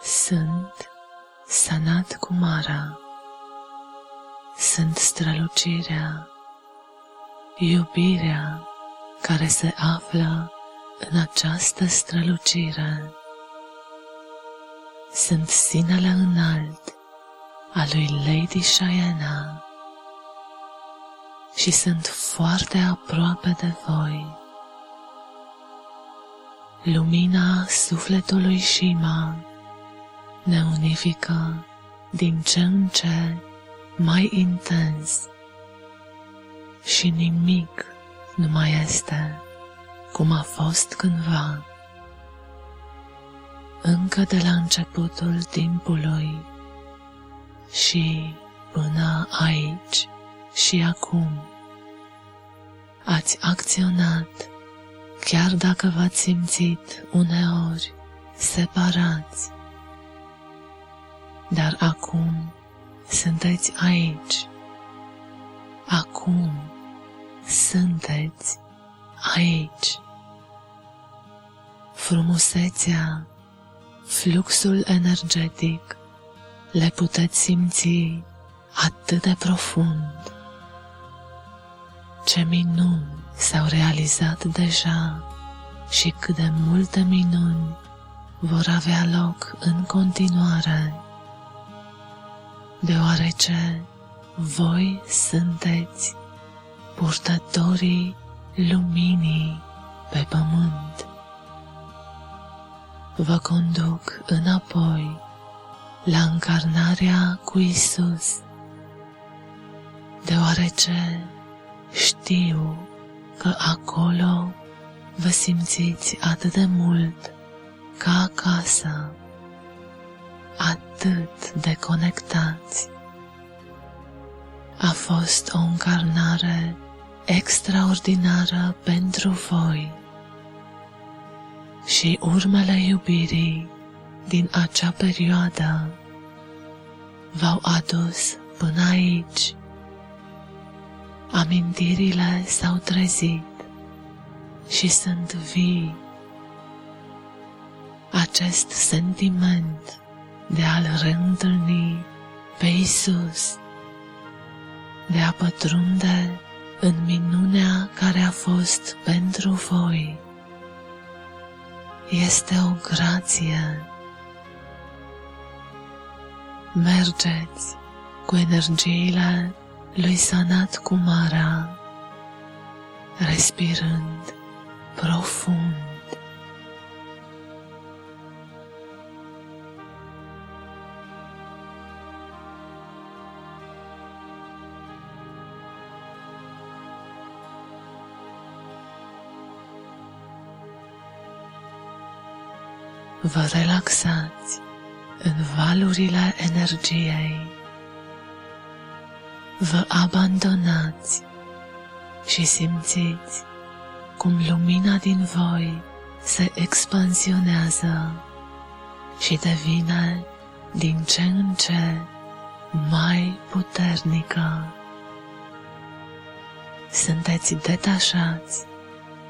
Sunt Sanat Kumara. Sunt strălucirea, iubirea care se află în această strălucire. Sunt sinele înalt al lui Lady Cheyenne și sunt foarte aproape de voi. Lumina sufletului Shima ne unifică din ce în ce mai intens și nimic nu mai este cum a fost cândva. Încă de la începutul timpului și până aici și acum ați acționat, chiar dacă v-ați simțit uneori separați. Dar acum sunteți aici. Acum sunteți aici. Frumusețea, fluxul energetic, le puteți simți atât de profund. Ce minuni s-au realizat deja și cât de multe minuni vor avea loc în continuare, deoarece voi sunteți purtătorii luminii pe pământ. Vă conduc înapoi la încarnarea cu Isus, deoarece știu că acolo vă simțiți atât de mult ca acasă, atât de conectați. A fost o încarnare extraordinară pentru voi și urmele iubirii din acea perioadă v-au adus până aici. Amintirile s-au trezit și sunt vii. Acest sentiment de a-L reîntâlni pe Isus, de a pătrunde în minunea care a fost pentru voi, este o grație. Mergeți cu energiile lui Sanat Kumara, respirând profund. Vă relaxați în valurile energiei. Vă abandonați și simțiți cum lumina din voi se expansionează și devine din ce în ce mai puternică. Sunteți detașați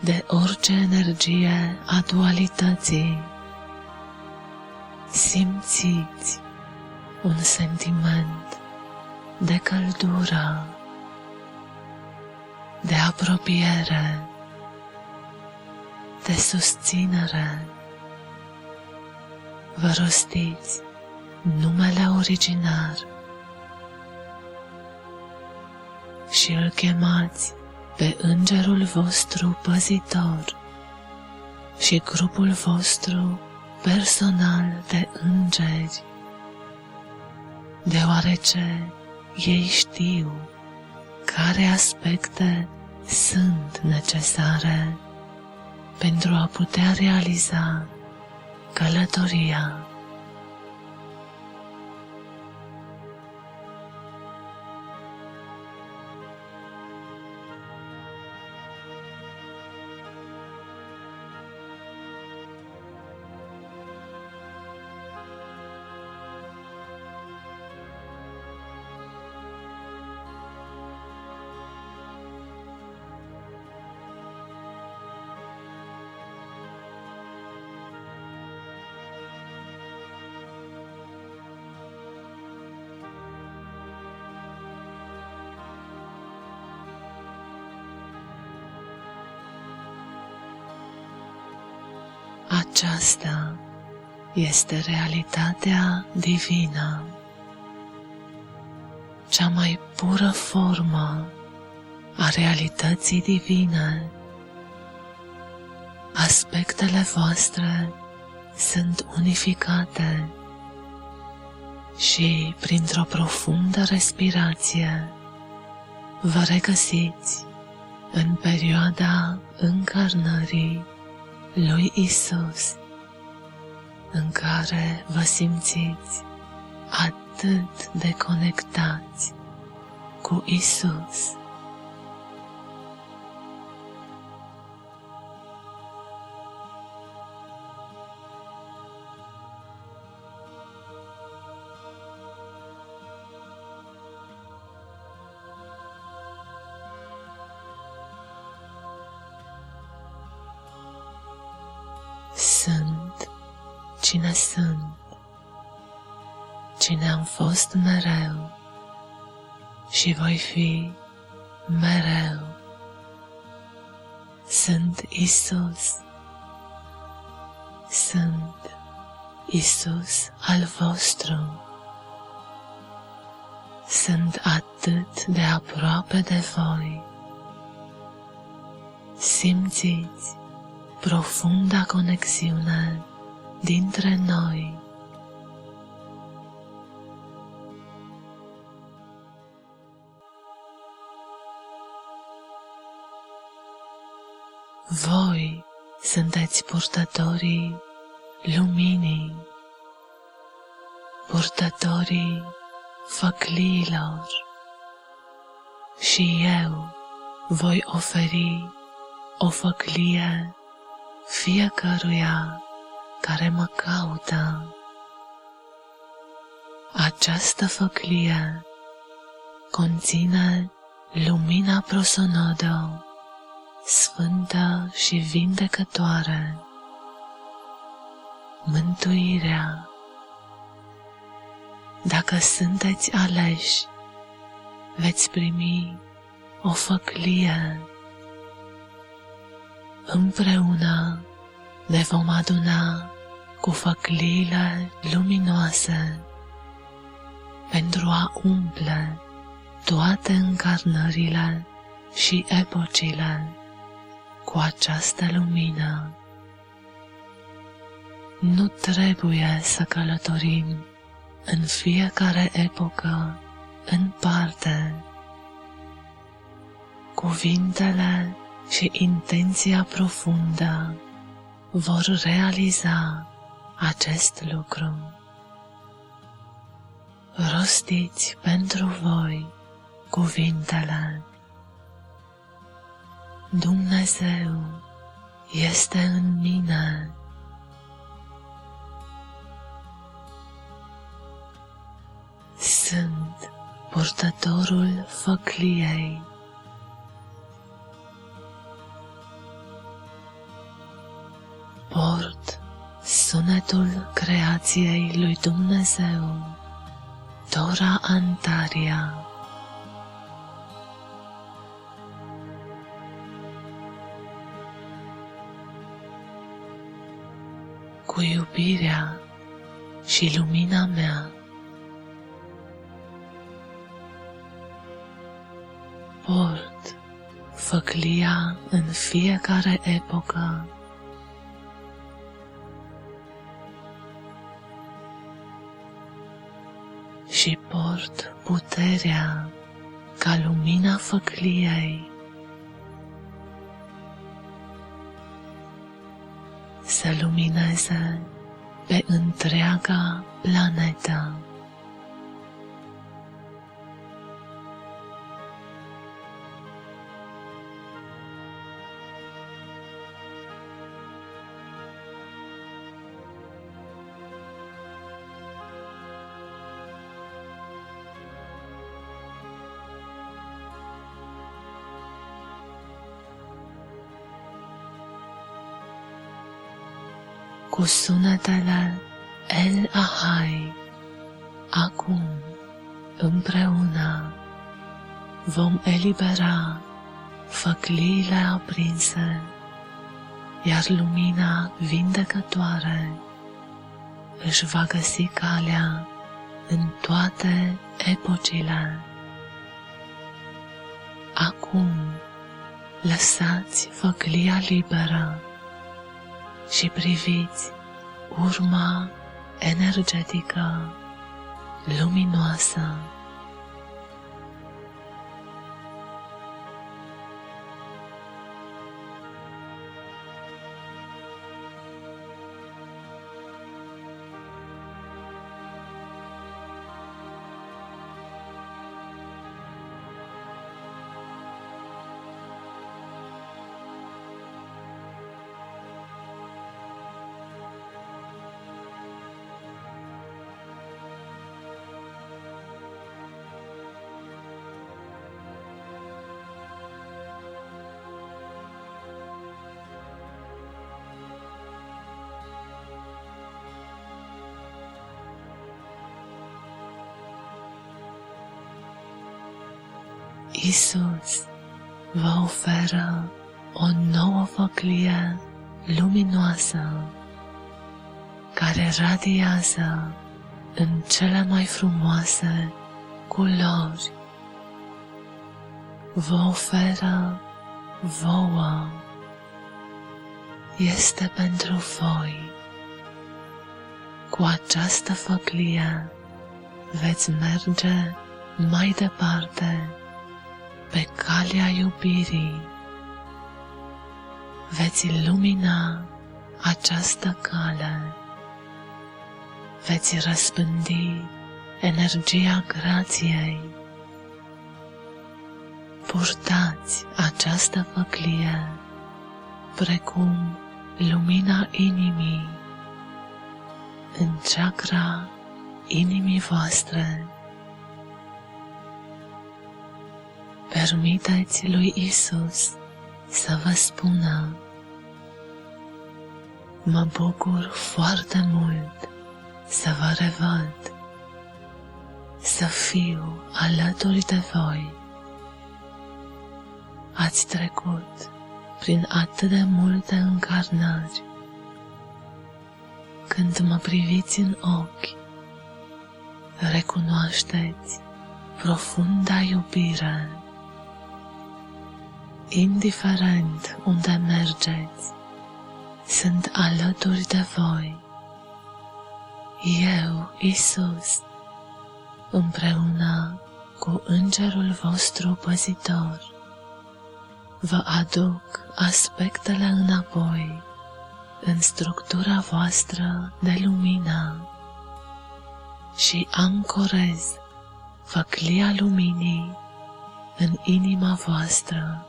de orice energie a dualității. Simțiți un sentiment de căldură, de apropiere, de susținere. Vă rostiți numele originar și îl chemați pe îngerul vostru păzitor și grupul vostru personal de îngeri, deoarece ei știu care aspecte sunt necesare pentru a putea realiza călătoria. Aceasta este realitatea divină, cea mai pură formă a realității divine. Aspectele voastre sunt unificate și, printr-o profundă respirație, vă regăsiți în perioada încarnării lui Isus, în care vă simțiți atât de conectați cu Isus. Sunt cine sunt, cine am fost mereu și voi fi mereu. Sunt Isus. Sunt Isus al vostru. Sunt atât de aproape de voi. Simțiți profunda conexiune dintre noi. Voi sunteți purtătorii luminii, purtătorii făcliilor și eu voi oferi o făclie fiecăruia care mă caută. Această făclie conține lumina prosonodo, sfântă și vindecătoare, mântuirea. Dacă sunteți aleși, veți primi o făclie. Împreună ne vom aduna cu făcliile luminoase pentru a umple toate încarnările și epocile cu această lumină. Nu trebuie să călătorim în fiecare epocă în parte. Cuvintele și intenția profundă vor realiza acest lucru. Rostiți pentru voi cuvintele: Dumnezeu este în mine. Sunt purtătorul făcliei. Port sunetul creației lui Dumnezeu, Tora Antaria. Cu iubirea și lumina mea, port făclia în fiecare epocă. Și port puterea ca lumina făcliei să lumineze pe întreaga planetă. Cu sunetele El Ahai, acum, împreună, vom elibera făcliile aprinse iar lumina vindecătoare își va găsi calea în toate epocile. Acum, lăsați făclia liberă și priviți urma energetică, luminoasă. Iisus vă oferă o nouă făclie luminoasă care radiază în cele mai frumoase culori. Vă oferă vouă. Este pentru voi. Cu această făclie veți merge mai departe pe calea iubirii. Veți ilumina această cale. Veți răspândi energia grației. Purtați această făclie precum lumina inimii în chakra inimii voastre. Permiteți lui Isus să vă spună: mă bucur foarte mult să vă revăd, să fiu alături de voi. Ați trecut prin atât de multe încarnări. Când mă priviți în ochi, recunoașteți profunda iubire. Indiferent unde mergeți, sunt alături de voi. Eu, Isus, împreună cu Îngerul vostru păzitor, vă aduc aspectele înapoi în structura voastră de lumină și ancorez făclia luminii în inima voastră.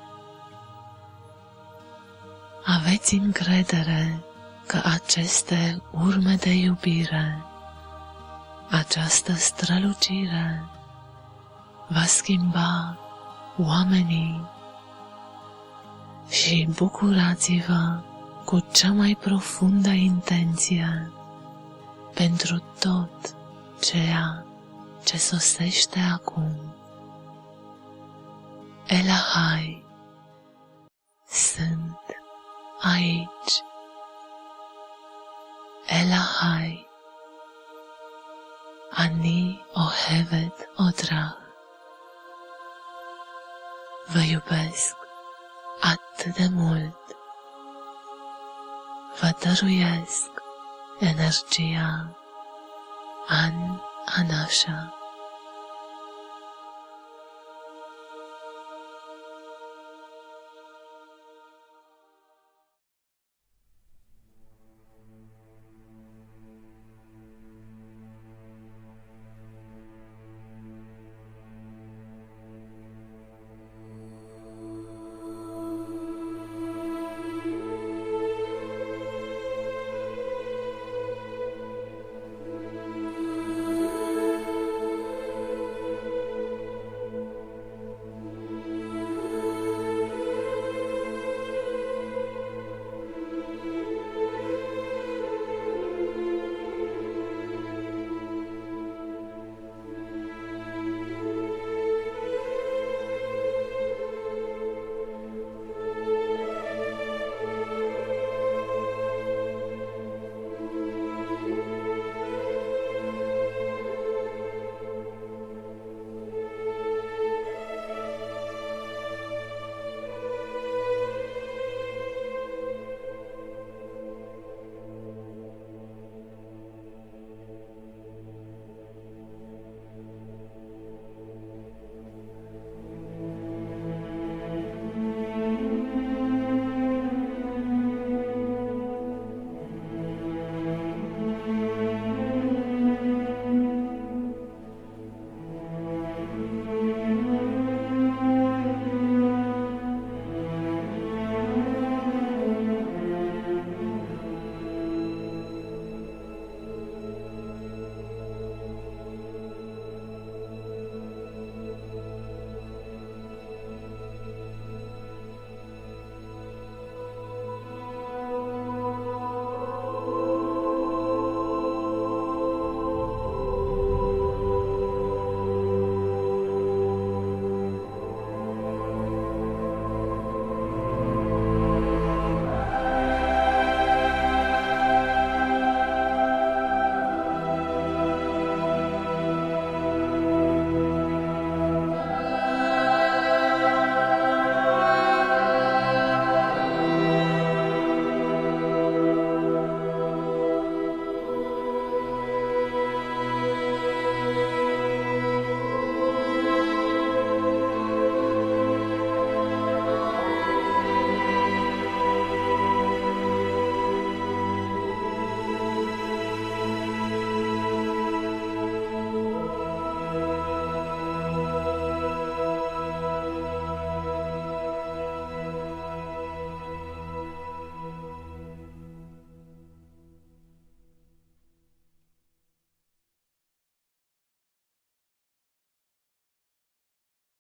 Aveți încredere că aceste urme de iubire, această strălucire, va schimba oamenii și bucurați-vă cu cea mai profundă intenție pentru tot ceea ce sosește acum. Elahai, sunt aici. Elahai, ani ohevet odrah. Vă iubesc atât de mult. Vă dăruiesc energia An Anasha.